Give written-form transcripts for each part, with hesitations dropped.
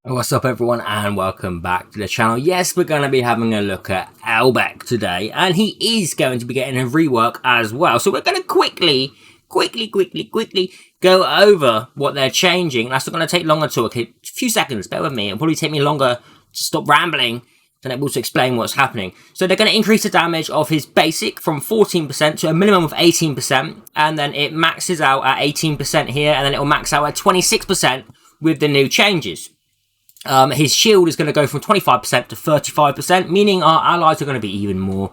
What's up everyone and welcome back to the channel. Yes, we're going to be having a look at Elbek today, and he is going to be getting a rework as well. So we're going to quickly go over what they're changing. That's not going to take longer to a few seconds, bear with me. It'll probably take me longer to stop rambling than it will to explain what's happening. So they're going to increase the damage of his basic from 14% to a minimum of 18%, and then it maxes out at 18% here, and then it will max out at 26% with the new changes. His shield is going to go from 25% to 35%, meaning our allies are going to be even more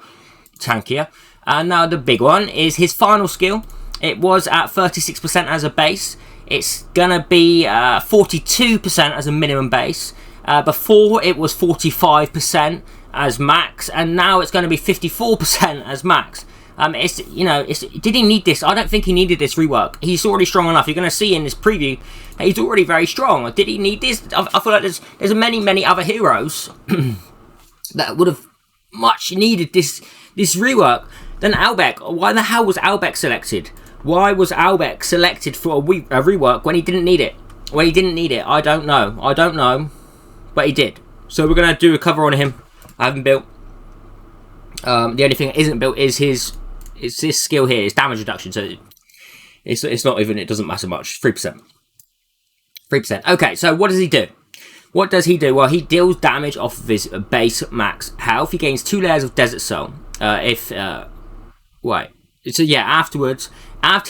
tankier. And now the big one is his final skill. It was at 36% as a base. It's going to be 42% as a minimum base. Before it was 45% as max, and now it's going to be 54% as max. Did he need this? I don't think he needed this rework. He's already strong enough. You're going to see in this preview that he's already very strong. Did he need this? I feel like there's many other heroes that would have much needed this rework than Elbek. Why the hell was Elbek selected? Why was Elbek selected for a rework when he didn't need it? I don't know. But he did. So we're going to do a cover on him. I haven't built. The only thing that isn't built is it's this skill here, it's damage reduction, so it's not even, it doesn't matter much. 3%. Okay, so what does he do? Well, he deals damage off of his base max health. He gains 2 layers of Desert Soul. After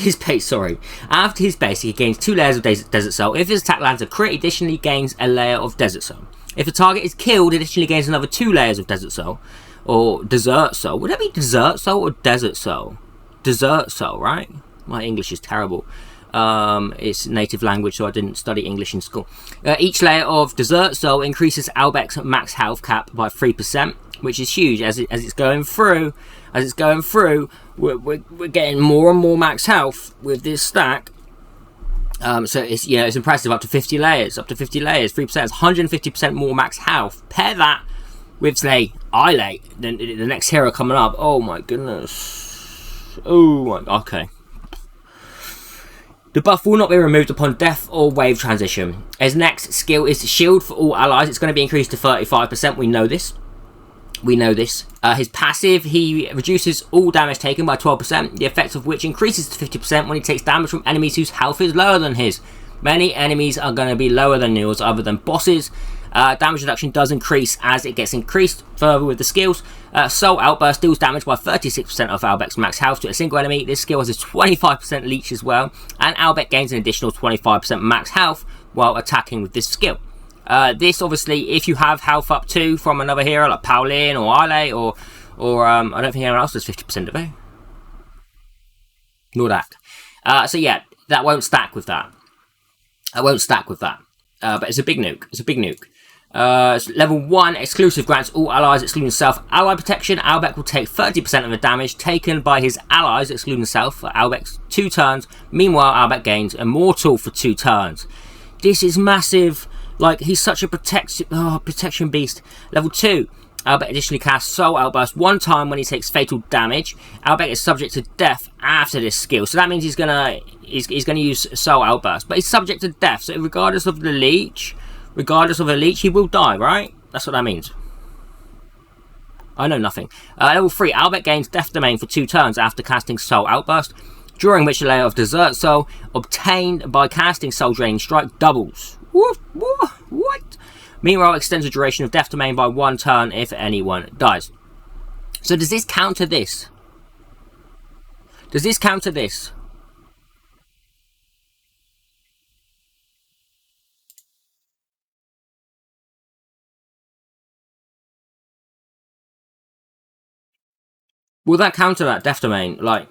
his base, he gains 2 layers of Desert Soul. If his attack lands a crit, he additionally gains a layer of Desert Soul. If a target is killed, it additionally gains another 2 layers of Desert Soul. Or Desert Soul. Would that be Desert Soul or Desert Soul? Desert Soul, right? My English is terrible. It's native language, so I didn't study English in school. Each layer of Desert Soul increases Elbek's max health cap by 3%, which is huge. As it's going through, we're getting more and more max health with this stack. So it's impressive. Up to 50 layers. 3%. It's 150% more max health. Pair that with, say, Elbek, then the next hero coming up. Oh my goodness. Okay. The buff will not be removed upon death or wave transition. His next skill is shield for all allies. It's going to be increased to 35%. We know this. His passive, he reduces all damage taken by 12%, the effect of which increases to 50% when he takes damage from enemies whose health is lower than his. Many enemies are going to be lower than yours other than bosses. Damage reduction does increase as it gets increased further with the skills. Soul Outburst deals damage by 36% of Elbek's max health to a single enemy. This skill has a 25% leech as well, and Elbek gains an additional 25% max health while attacking with this skill. This obviously, if you have health up to from another hero like Paulin or Elbek or I don't think anyone else does 50%, do they? Nor that. So yeah, that won't stack with that. But it's a big nuke. Level 1 exclusive grants all allies excluding self ally protection. Elbek will take 30% of the damage taken by his allies excluding self for Elbek's 2 turns. Meanwhile, Elbek gains immortal for 2 turns. This is massive. Like, he's such a protection beast. Level 2. Elbek additionally casts Soul Outburst 1 time when he takes fatal damage. Elbek is subject to death after this skill, so that means he's gonna use Soul Outburst, but he's subject to death. So regardless of the leech, he will die, right? That's what that means. I know nothing. Level 3. Elbek gains Death Domain for 2 turns after casting Soul Outburst, during which a layer of Desert Soul obtained by casting Soul Draining Strike doubles. What? Meanwhile, extends the duration of Death Domain by 1 turn if anyone dies. So does this counter this? Will that counter that Death Domain? Like,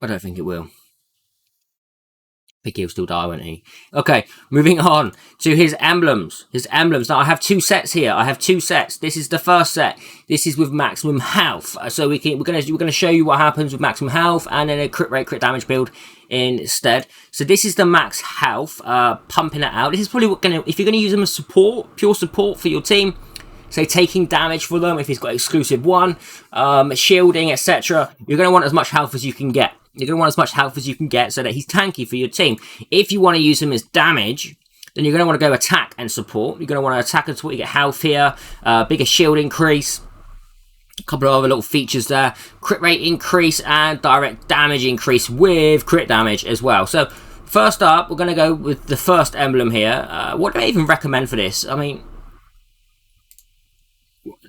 I don't think it will. I think he'll still die, won't he? Okay, moving on to his emblems. Now, I have 2 sets here. This is the first set. This is with maximum health. So we're gonna show you what happens with maximum health and then a crit rate, crit damage build instead. So this is the max health, pumping it out. This is probably if you're gonna use him as support, pure support for your team. say taking damage for them if he's got exclusive one, shielding, etc. You're going to want as much health as you can get. You're going to want as much health as you can get so that he's tanky for your team. If you want to use him as damage, then you're going to want to go attack and support. You're going to want to attack and support. You get health here, bigger shield increase, a couple of other little features there. Crit rate increase and direct damage increase with crit damage as well. So first up, we're going to go with the first emblem here. What do I even recommend for this? I mean,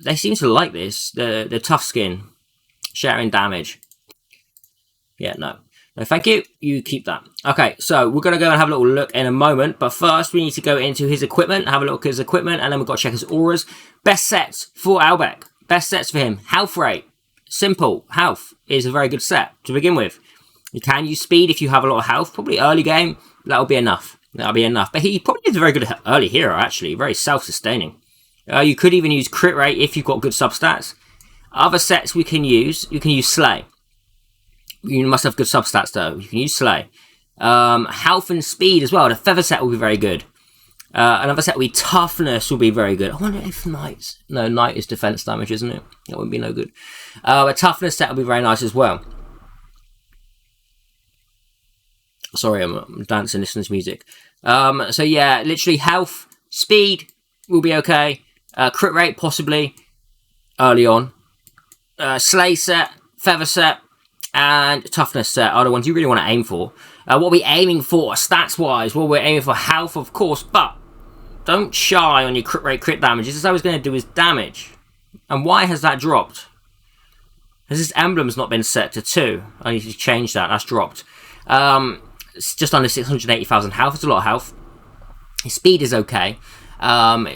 they seem to like this. The tough skin, sharing damage. Yeah, no, thank you. You keep that. Okay, so we're going to go and have a little look in a moment. But first, we need to go into his equipment, have a look at his equipment, and then we've got to check his auras. Best sets for Elbek. Best sets for him. Health rate. Simple. Health is a very good set to begin with. You can use speed if you have a lot of health. Probably early game, that'll be enough. That'll be enough. But he probably is a very good early hero, actually. Very self-sustaining. You could even use crit rate if you've got good substats. Other sets we can use. You can use Slay. You must have good substats though. You can use Slay. Health and speed as well. The feather set will be very good. Another set will be toughness will be very good. I wonder if Knight's... No, Knight is defense damage, isn't it? That wouldn't be no good. A toughness set will be very nice as well. Sorry, I'm dancing, listening to music. So yeah, literally health, speed will be okay. Crit rate possibly early on. Slay set, feather set, and toughness set are the ones you really want to aim for. What we're aiming for, stats-wise, well, we're aiming for health, of course, but don't shy on your crit rate, crit damage. This is how he's going to do his damage. And why has that dropped? Has his emblems not been set to 2? I need to change that. That's dropped. It's just under 680,000 health. It's a lot of health. His speed is okay.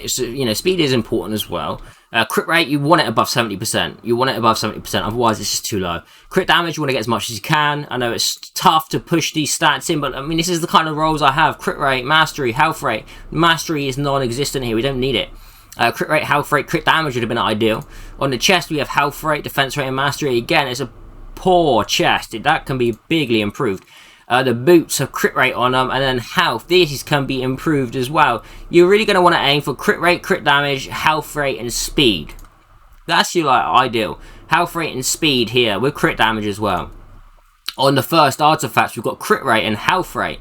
Speed is important as well. Crit rate, you want it above 70%. You want it above 70%, otherwise it's just too low. Crit damage, you want to get as much as you can. I know it's tough to push these stats in, but I mean, this is the kind of roles I have. Crit rate, mastery, health rate. Mastery is non-existent here. We don't need it. Crit rate, health rate, crit damage would have been ideal. On the chest, we have health rate, defense rate, and mastery. Again, it's a poor chest. That can be bigly improved. The boots have crit rate on them, and then health. These can be improved as well. You're really going to want to aim for crit rate, crit damage, health rate, and speed. That's your ideal. Health rate and speed here with crit damage as well. On the first artifacts, we've got crit rate and health rate.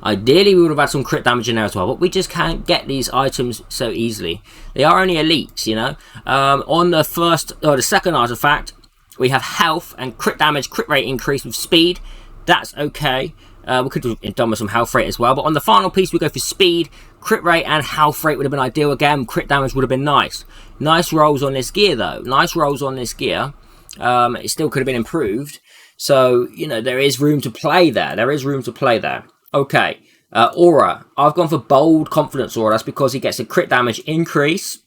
Ideally, we would have had some crit damage in there as well, but we just can't get these items so easily. They are only elites, you know. On the second artifact, we have health and crit damage, crit rate increase with speed. That's okay. We could have done with some health rate as well. But on the final piece, we go for speed, crit rate, and health rate would have been ideal again. Crit damage would have been nice. Nice rolls on this gear, though. Nice rolls on this gear. It still could have been improved. So, you know, there is room to play there. There is room to play there. Okay. Aura. I've gone for bold confidence aura. That's because he gets a crit damage increase.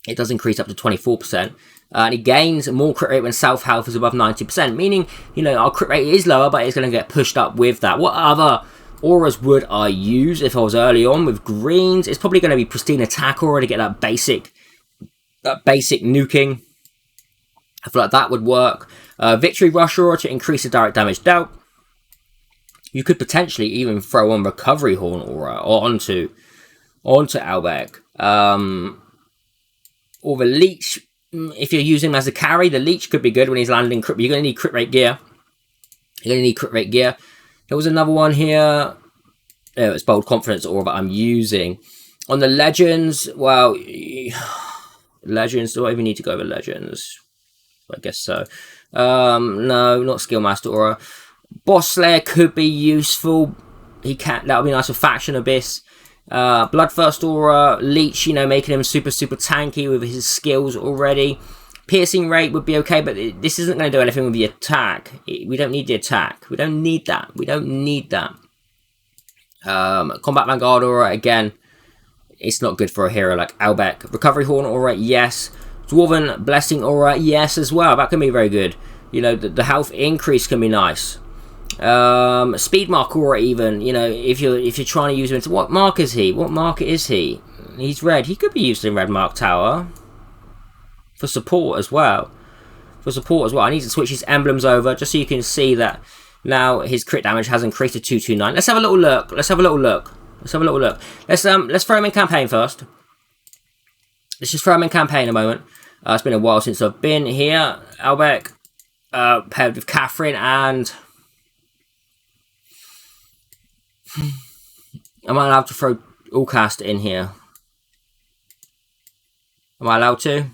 It does increase up to 24%. And he gains more crit rate when self-health is above 90%. Meaning, you know, our crit rate is lower, but it's going to get pushed up with that. What other auras would I use if I was early on with greens? It's probably going to be pristine attack aura to get that basic nuking. I feel like that would work. Victory rush aura to increase the direct damage dealt. You could potentially even throw on recovery horn aura onto Elbek. Or the leech. If you're using him as a carry, the leech could be good when he's landing crit. You're going to need crit rate gear. There was another one here. Oh, it's bold confidence aura that I'm using. On the legends, well, legends, do I even need to go over legends? I guess so. No, not skill master aura. Boss Slayer could be useful. That would be nice for faction abyss. Bloodthirst aura, leech, you know, making him super tanky with his skills already. Piercing rate would be okay, but this isn't going to do anything with the attack. We don't need the attack. We don't need that. Combat Vanguard aura, again, it's not good for a hero like Elbek. Recovery horn aura, yes. Dwarven blessing aura, yes as well. That can be very good. You know, the health increase can be nice. Speed mark aura even, you know, if you're trying to use him. What mark is he? What mark is he? He's red. He could be used in red mark tower for support as well. I need to switch his emblems over just so you can see that now his crit damage has increased to 229. Let's have a little look. Let's throw him in campaign first. Let's just throw him in campaign a moment. It's been a while since I've been here. Elbek paired with Catherine and Am I allowed to throw Allcast in here? Am I allowed to?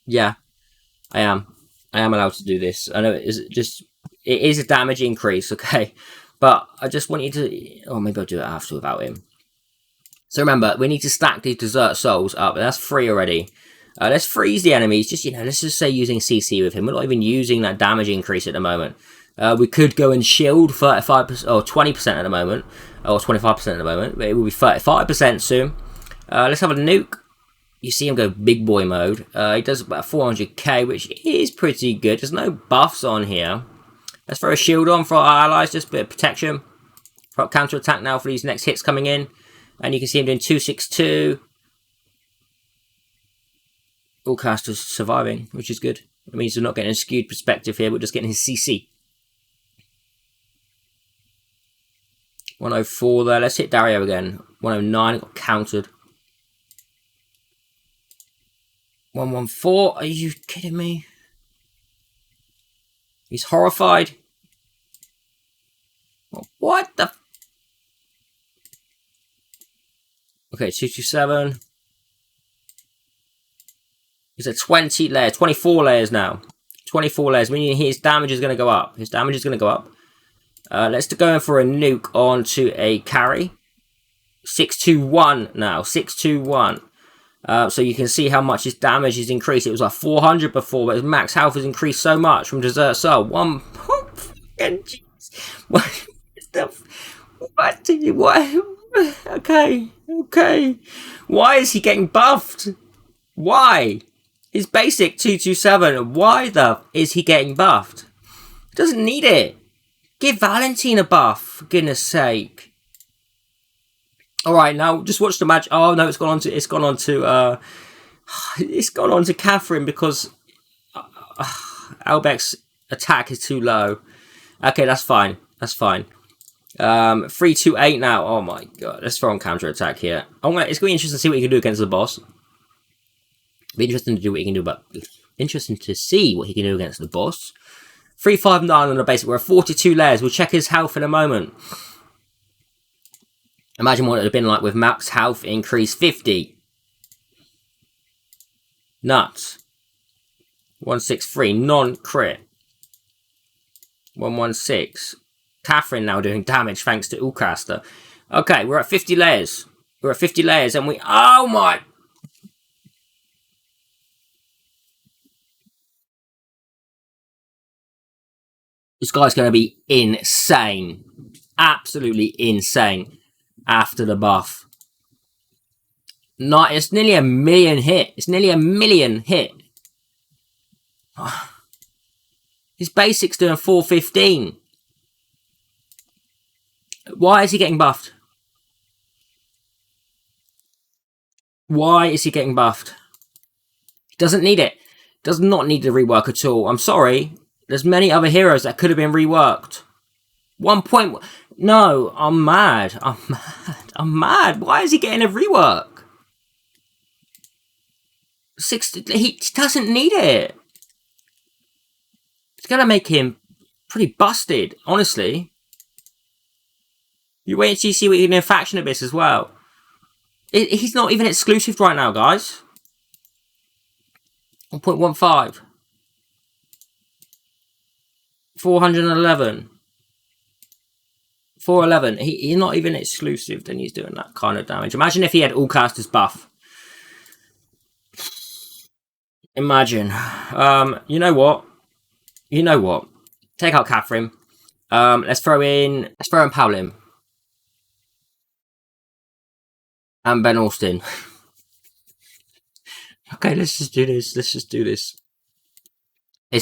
Yeah, I am. I am allowed to do this. I know it is a damage increase, okay? But I just want you to... Oh, maybe I'll do it after without him. So remember, we need to stack these Desert Souls up. That's 3 already. Let's freeze the enemies. Just, let's just say using CC with him. We're not even using that damage increase at the moment. We could go and shield 35% or 20% at the moment. Or 25% at the moment. But it will be 35% soon. Let's have a nuke. You see him go big boy mode. He does about 400k, which is pretty good. There's no buffs on here. Let's throw a shield on for our allies. Just a bit of protection. Counter attack now for these next hits coming in. And you can see him doing 262. Allcaster's surviving, which is good. It means we're not getting a skewed perspective here. We're just getting his CC. 104 there. Let's hit Dario again. 109. Got countered. 114. Are you kidding me? He's horrified. What the... Okay, 227. He's at 20 layers, 24 layers now. 24 layers, meaning his damage is going to go up. His damage is going to go up. Let's go in for a nuke onto a carry. 621 now, 621. So you can see how much his damage is increased. It was like 400 before, but his max health has increased so much from Desert Soul. What? Okay. Why is he getting buffed? Why? His basic 227. Why the is he getting buffed? He doesn't need it. Give Valentine a buff, for goodness sake. Alright, now just watch the match. Oh no, it's gone on to Catherine because Elbek's attack is too low. Okay, that's fine. 328 now. Oh my god. Let's throw on counter attack here. It's going to be interesting to see what you can do against the boss. Be interesting to do what you can do, but interesting to see what he can do against the boss. 359 on the basic. We're at 42 layers. We'll check his health in a moment. Imagine what it would have been like with max health increase 50. Nuts. 163. Non-crit. 116. Catherine now doing damage thanks to Allcaster. Okay, we're at 50 layers. And we... Oh my... This guy's going to be insane. Absolutely insane after the buff. It's nearly a million hit. His basic's doing 415. Why is he getting buffed? He doesn't need it. Does not need the rework at all. I'm sorry. There's many other heroes that could have been reworked. 1 point... No, I'm mad. Why is he getting a rework? He doesn't need it. It's going to make him pretty busted, honestly. You wait until you see what you can do in Faction Abyss as well. He's not even exclusive right now, guys. 1.15. 411. 411. He's not even exclusive, then he's doing that kind of damage. Imagine if he had Allcaster's buff. Imagine. You know what? Take out Catherine. Let's throw in Paulin. And Ben Austin. Okay, let's just do this. This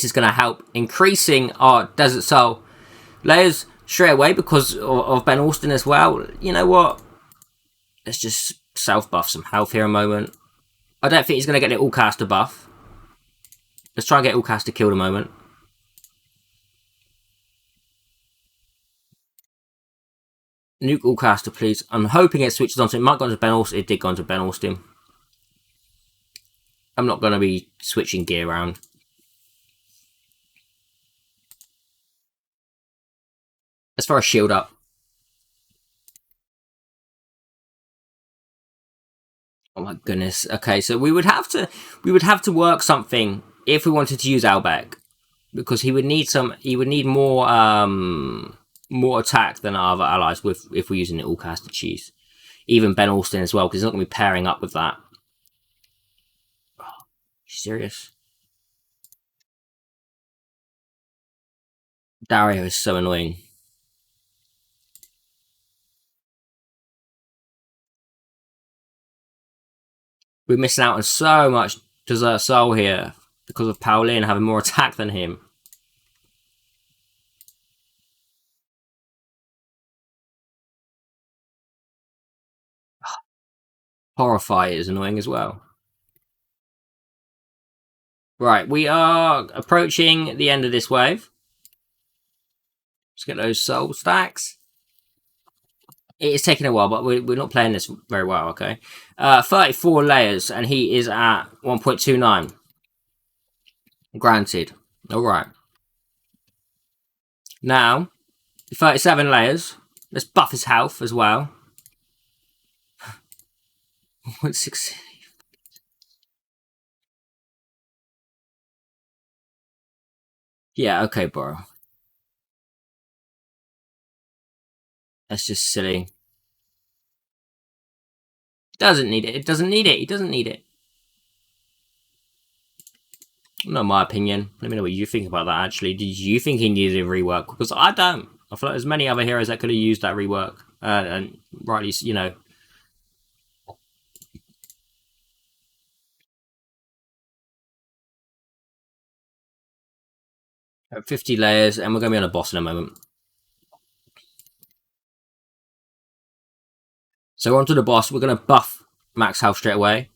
is going to help increasing our Desert Soul layers straight away because of Ben Austin as well. You know what? Let's just self-buff some health here a moment. I don't think he's going to get the Allcaster buff. Let's try and get Allcaster killed a moment. Nuke Allcaster, please. I'm hoping it switches on to... It might go on to Ben Austin. It did go on to Ben Austin. I'm not going to be switching gear around. Let's throw a shield up. Oh my goodness. Okay, so we would have to work something if we wanted to use Elbek, because he would need more attack than our other allies with if we're using the all caster cheese. Even Ben Alston as well, because he's not going to be pairing up with that. Oh, you serious? Dario is so annoying. We're missing out on so much Desert Soul here because of Pauline having more attack than him. Horrify is annoying as well. Right, we are approaching the end of this wave. Let's get those soul stacks. It is taking a while, but we're not playing this very well, okay? 34 layers, and he is at 1.29. Granted. Alright. Now, 37 layers. Let's buff his health as well. 1.6. Yeah, okay, bro. That's just silly. Doesn't need it. It doesn't need it. He doesn't need it. Not my opinion. Let me know what you think about that, actually. Did you think he needed a rework? Because I don't. I feel like there's many other heroes that could have used that rework. And rightly, you know. At 50 layers, and we're going to be on a boss in a moment. So onto the boss. We're going to buff max health straight away.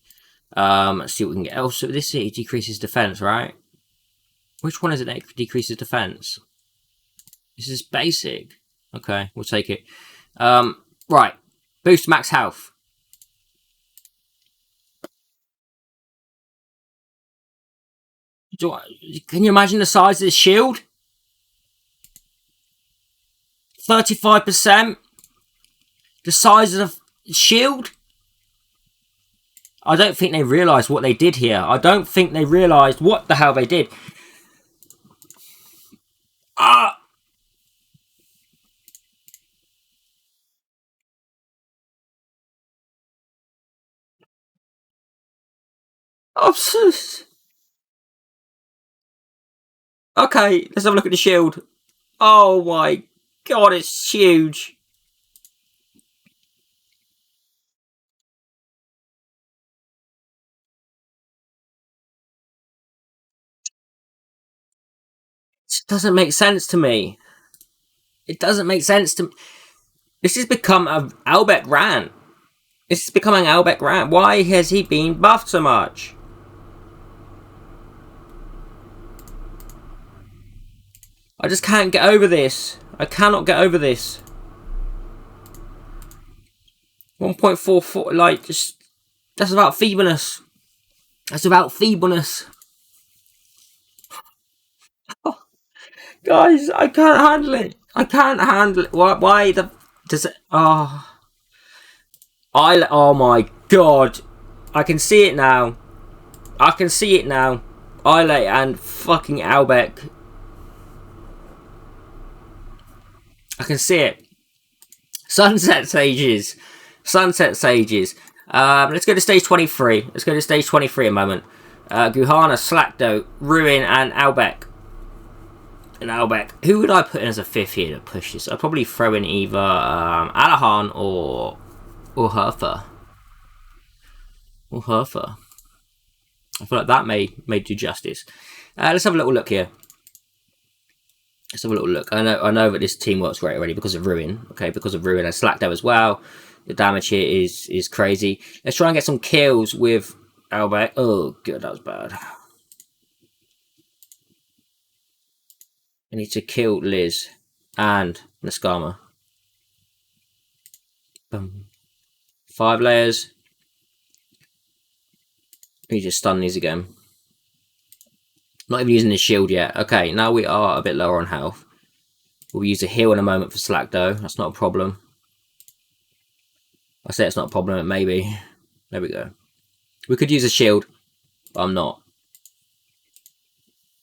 Let's see what we can get. Oh, so this decreases defense, right? Which one is it that decreases defense? This is basic. Okay, we'll take it. Right. Boost max health. Can you imagine the size of this shield? 35%? The size of the shield? I don't think they realised what they did here. I don't think they realised what the hell they did. Ah! Okay, let's have a look at the shield. Oh my god, it's huge. It doesn't make sense to me. It doesn't make sense to me. This has become an Elbek rant. This is becoming an Elbek rant. Why has he been buffed so much? I just can't get over this. I cannot get over this. 1.44, like, just... That's about feebleness. That's about feebleness. Oh, guys, I can't handle it. I can't handle it. Why the... Does it... Oh... Oh my god. I can see it now. I can see it now. Islet and fucking Elbek. I can see it. Sunset Sages. Sunset Sages. Let's go to stage 23. Let's go to stage 23 a moment. Guhana, Slacto, Ruin, and Elbek. Who would I put in as a fifth here to push this? I'd probably throw in either Alahan or Hertha. Or Hertha. I feel like that may do justice. Let's have a little look here. Let's have a little look. I know that this team works great already because of Ruin. Okay, because of Ruin and Slacto as well. The damage here is crazy. Let's try and get some kills with Elbek. Oh, good, that was bad. I need to kill Liz and Naskama. Boom. 5 layers. Let me just stun these again. Not even using the shield yet. Okay, now we are a bit lower on health. We'll use a heal in a moment for Slack though. That's not a problem. I say it's not a problem, maybe. There we go. We could use a shield, but I'm not.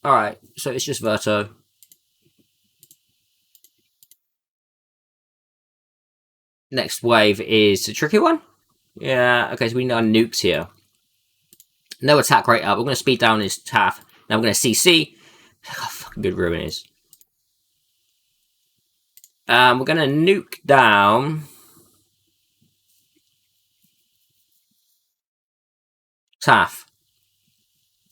Alright, so it's just Verto. Next wave is a tricky one. Yeah, okay, so we need our nukes here. No attack rate up. We're going to speed down his Taff. Now we're going to CC. Look how fucking good Ruin is. We're going to nuke down Taff.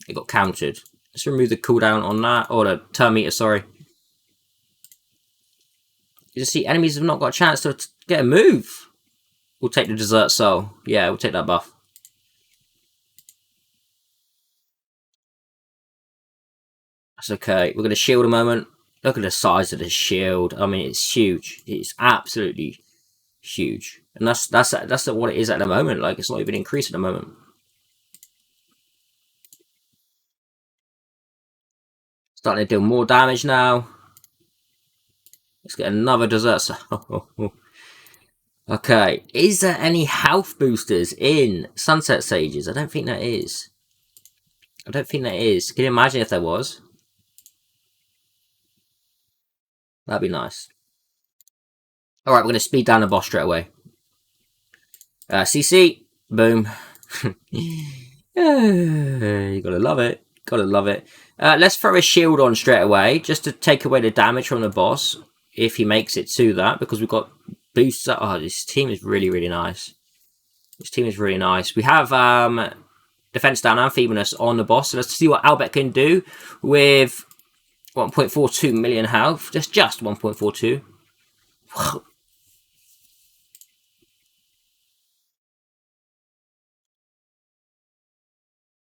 It got countered. Let's remove the cooldown on that. Or the turn meter, sorry. You just see enemies have not got a chance to get a move. We'll take the Desert Soul. Yeah, we'll take that buff. That's okay. We're going to shield a moment. Look at the size of the shield. I mean, it's huge. It's absolutely huge. And that's what it is at the moment. Like, it's not even increased at the moment. Starting to deal more damage now. Let's get another Desert Soul. Okay. Is there any health boosters in Sunset Sages? I don't think there is. I don't think there is. Can you imagine if there was? That'd be nice. Alright, we're going to speed down the boss straight away. CC. Boom. You gotta love it. Gotta love it. Let's throw a shield on straight away, just to take away the damage from the boss, if he makes it to that, because we've got boosts. Oh, this team is really, really nice. This team is really nice. We have defense down and feebleness on the boss, so let's see what Elbek can do with 1.42 million health. Just 1.42.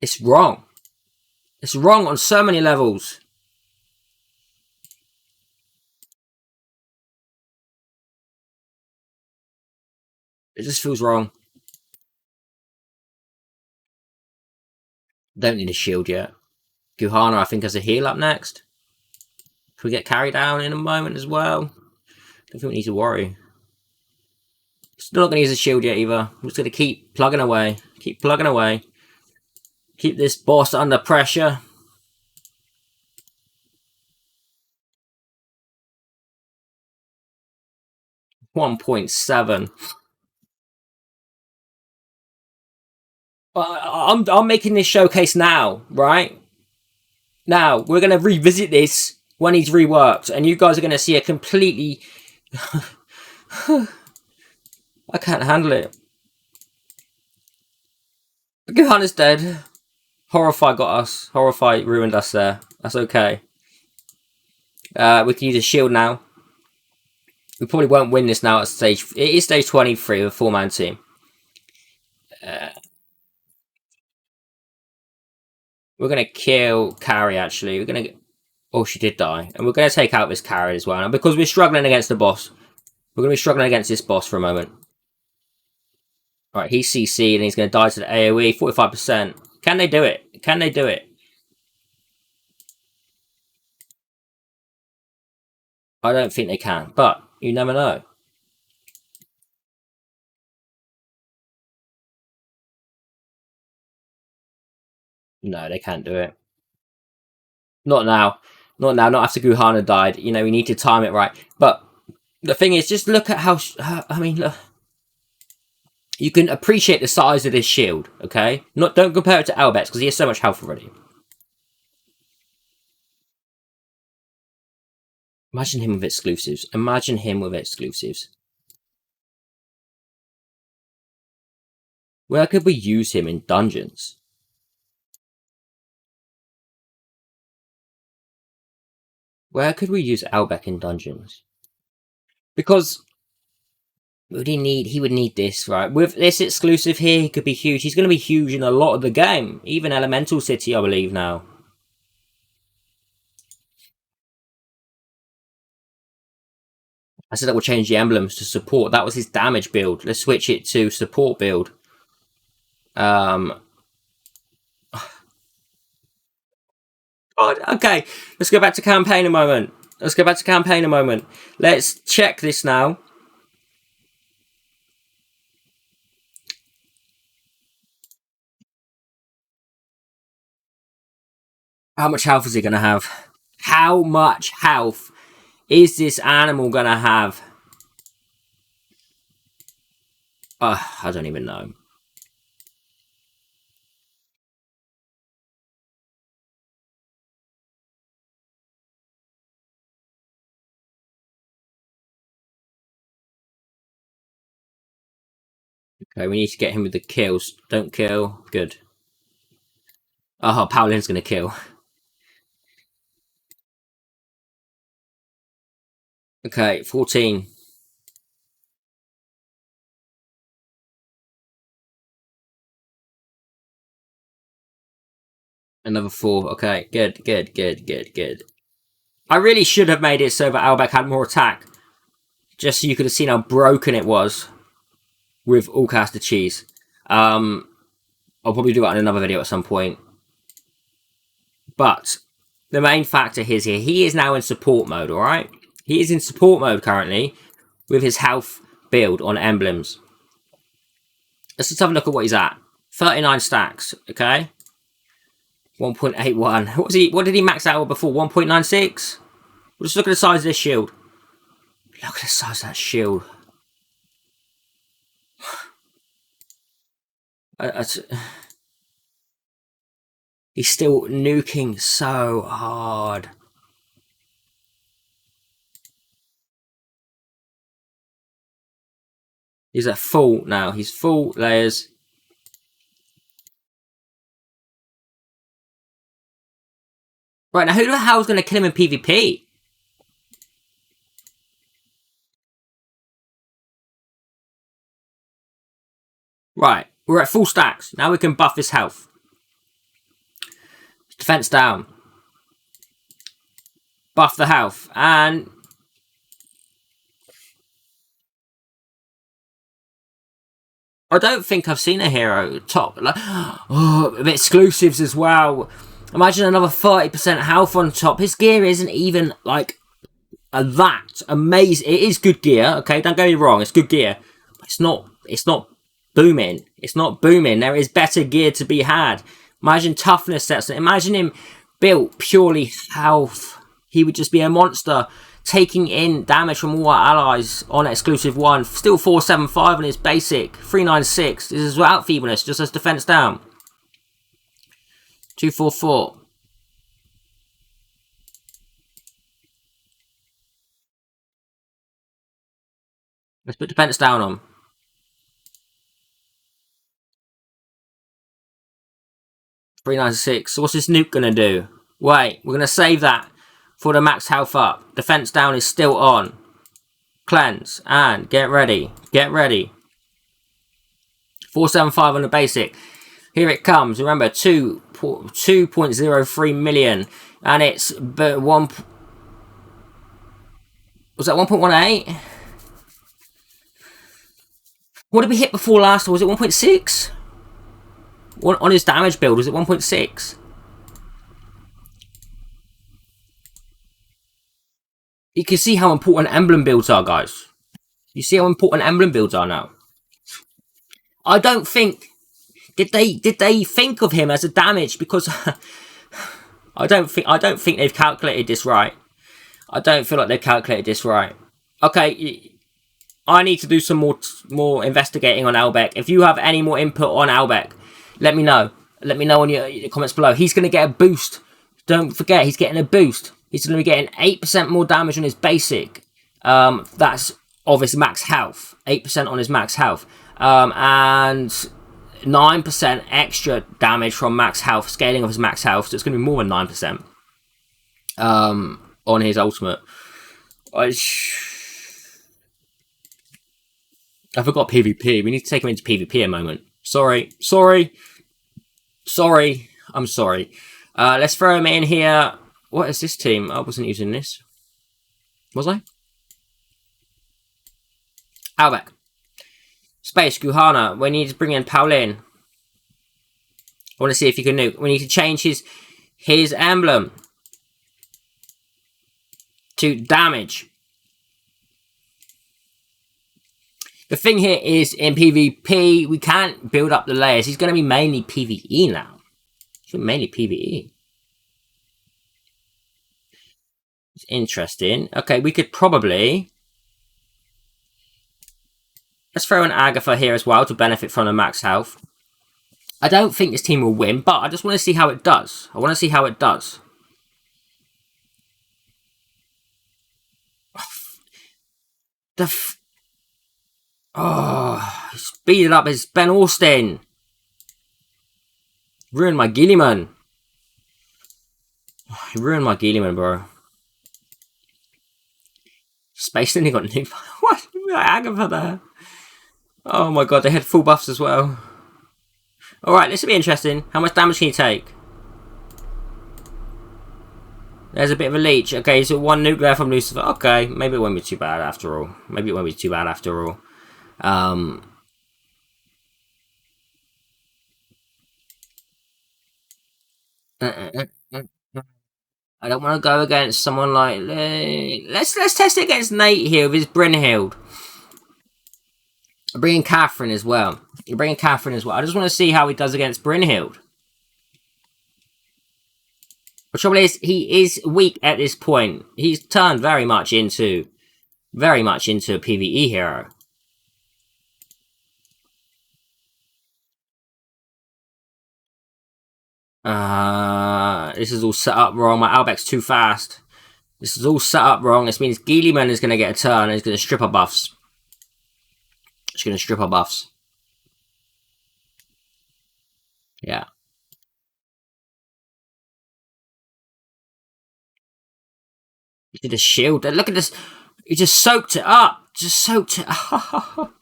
It's wrong. It's wrong on so many levels. It just feels wrong. Don't need a shield yet. Guhana, I think, has a heal up next. Can we get carried down in a moment as well? Don't think we need to worry. Still not going to use a shield yet either. I'm just going to keep plugging away. Keep plugging away. Keep this boss under pressure. $1.7. I'm making this showcase now, right? Now, we're going to revisit this when he's reworked, and you guys are going to see a completely... I can't handle it. Guhana's dead. Horrify got us. Horrify ruined us there. That's okay. We can use a shield now. We probably won't win this now at stage... It is stage 23 with a 4-man team. We're going to kill Carrie, actually. We're going to... Oh, she did die. And we're going to take out this Carrie as well. Now, because we're struggling against the boss. We're going to be struggling against this boss for a moment. Alright, he's CC'd and he's going to die to the AoE. 45%. Can they do it? Can they do it? I don't think they can, but you never know. No, they can't do it. Not now. Not now. Not after Guhana died. You know, we need to time it right. But the thing is, just look at how... I mean, look. You can appreciate the size of this shield, okay? Don't compare it to Elbek's, because he has so much health already. Imagine him with exclusives. Imagine him with exclusives. Where could we use him in dungeons? Where could we use Elbek in dungeons? Because he would need this, right? With this exclusive here, he could be huge. He's going to be huge in a lot of the game. Even Elemental City, I believe, now. I said that will change the emblems to support. That was his damage build. Let's switch it to support build. God, okay, let's go back to campaign a moment. Let's go back to campaign a moment. Let's check this now. How much health is he going to have? How much health is this animal going to have? I don't even know. Okay, we need to get him with the kills. Don't kill. Good. Oh, Paulin's going to kill. Okay, 14. Another 4. Okay, good, good, good, good, good. I really should have made it so that Elbek had more attack. Just so you could have seen how broken it was with all caster cheese. I'll probably do that in another video at some point. But the main factor is here, he is now in support mode, alright? He is in support mode currently with his health build on Emblems. Let's just have a look at what he's at. 39 stacks, okay? 1.81. What did he max out with before? 1.96? Well, just look at the size of this shield. Look at the size of that shield. He's still nuking so hard. He's at full now. He's full layers. Right, now who the hell is going to kill him in PvP? Right, we're at full stacks. Now we can buff his health. Defense down. Buff the health. And I don't think I've seen a hero top. Like, oh, exclusives as well. Imagine another 30% health on top. His gear isn't even like that amazing. It is good gear, okay? Don't get me wrong. It's good gear. But it's not booming. It's not booming. There is better gear to be had. Imagine toughness sets. Imagine him built purely health. He would just be a monster, taking in damage from all our allies on exclusive 1. Still 475 on his basic. 396. This is without feebleness, just as defense down. 244. Let's put defense down on. 396. So what's this nuke gonna do? Wait, we're gonna save that for the max health up. Defense down is still on. Cleanse and get ready. Get ready. 475 on the basic. Here it comes. Remember, 2.03 million, and it's 1. Was that 1.18? What did we hit before last? Was it 1.6? On his damage build, was it 1.6? You can see how important emblem builds are, guys. You see how important emblem builds are now. I don't think did they think of him as a damage, because I don't think they've calculated this right. I don't feel like they've calculated this right. Okay, I need to do some more investigating on Elbek. If you have any more input on Elbek, let me know. Let me know in your comments below. He's going to get a boost. Don't forget, he's getting a boost. He's going to be getting 8% more damage on his basic. That's of his max health. 8% on his max health. And 9% extra damage from max health, scaling of his max health. So it's going to be more than 9% on his ultimate. I forgot PvP. We need to take him into PvP a moment. Sorry. I'm sorry. Let's throw him in here. What is this team? I wasn't using this. Was I? Elbek. Space, Guhana. We need to bring in Paulin. I want to see if you can nuke. We need to change his emblem to damage. The thing here is, in PvP, we can't build up the layers. He's going to be mainly PvE now. He's mainly PvE. It's interesting. Okay, we could probably... Let's throw an Agatha here as well to benefit from the max health. I don't think this team will win, but I just want to see how it does. I want to see how it does. Oh, speed it up. It's Ben Austin. Ruined my Gilliman. He ruined my Gilliman, bro. Space then he got new. What? Agatha there. Oh my god, they had full buffs as well. Alright, this will be interesting. How much damage can he take? There's a bit of a leech. Okay, so one nuclear from Lucifer. Okay, maybe it won't be too bad after all. Maybe it won't be too bad after all. I don't want to go against someone like... Let's test it against Nate here with his Brynhild. I'm bringing Catherine as well. You're bringing Catherine as well. I just want to see how he does against Brynhild. The trouble is, he is weak at this point. He's turned very much into a PvE hero. This is all set up wrong. My Elbek's too fast. This is all set up wrong. This means Gilliman is going to get a turn and he's going to strip our buffs. She's going to strip our buffs. Yeah. He did a shield. Look at this. He just soaked it up. Just soaked it up.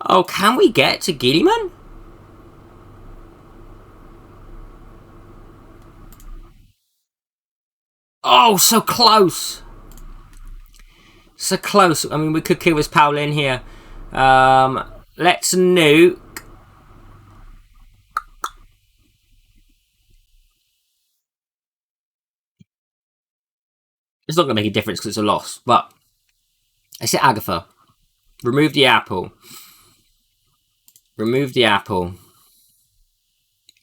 Oh, can we get to Gilliman? Oh, so close. So close. I mean, we could kill this Paulin here. Let's nuke. It's not going to make a difference because it's a loss, but I say Agatha. Remove the apple. Remove the apple.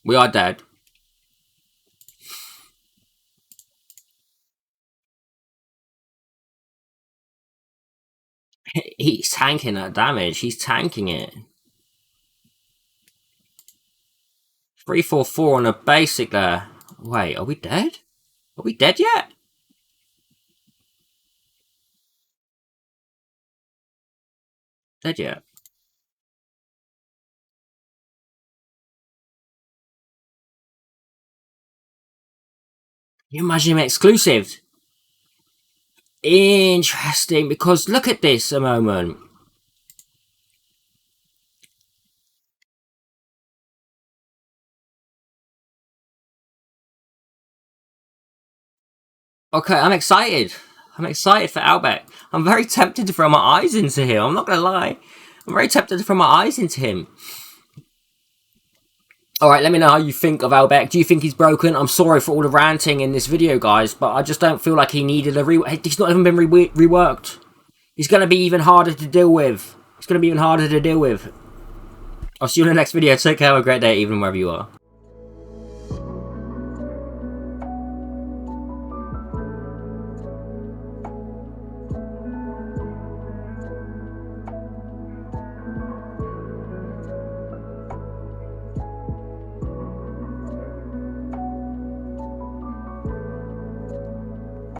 We are dead. He's tanking that damage. He's tanking it. 344 on a basic there. Wait, are we dead? Are we dead yet? Dead yet? Can you imagine him exclusive? Interesting, because look at this a moment. Okay, I'm excited. I'm excited for Elbek. I'm very tempted to throw my eyes into him. I'm not going to lie. I'm very tempted to throw my eyes into him. Alright, let me know how you think of Elbek. Do you think he's broken? I'm sorry for all the ranting in this video, guys, but I just don't feel like he needed a rework. He's not even been reworked. He's going to be even harder to deal with. It's going to be even harder to deal with. I'll see you in the next video. Take care. Have a great day, even wherever you are.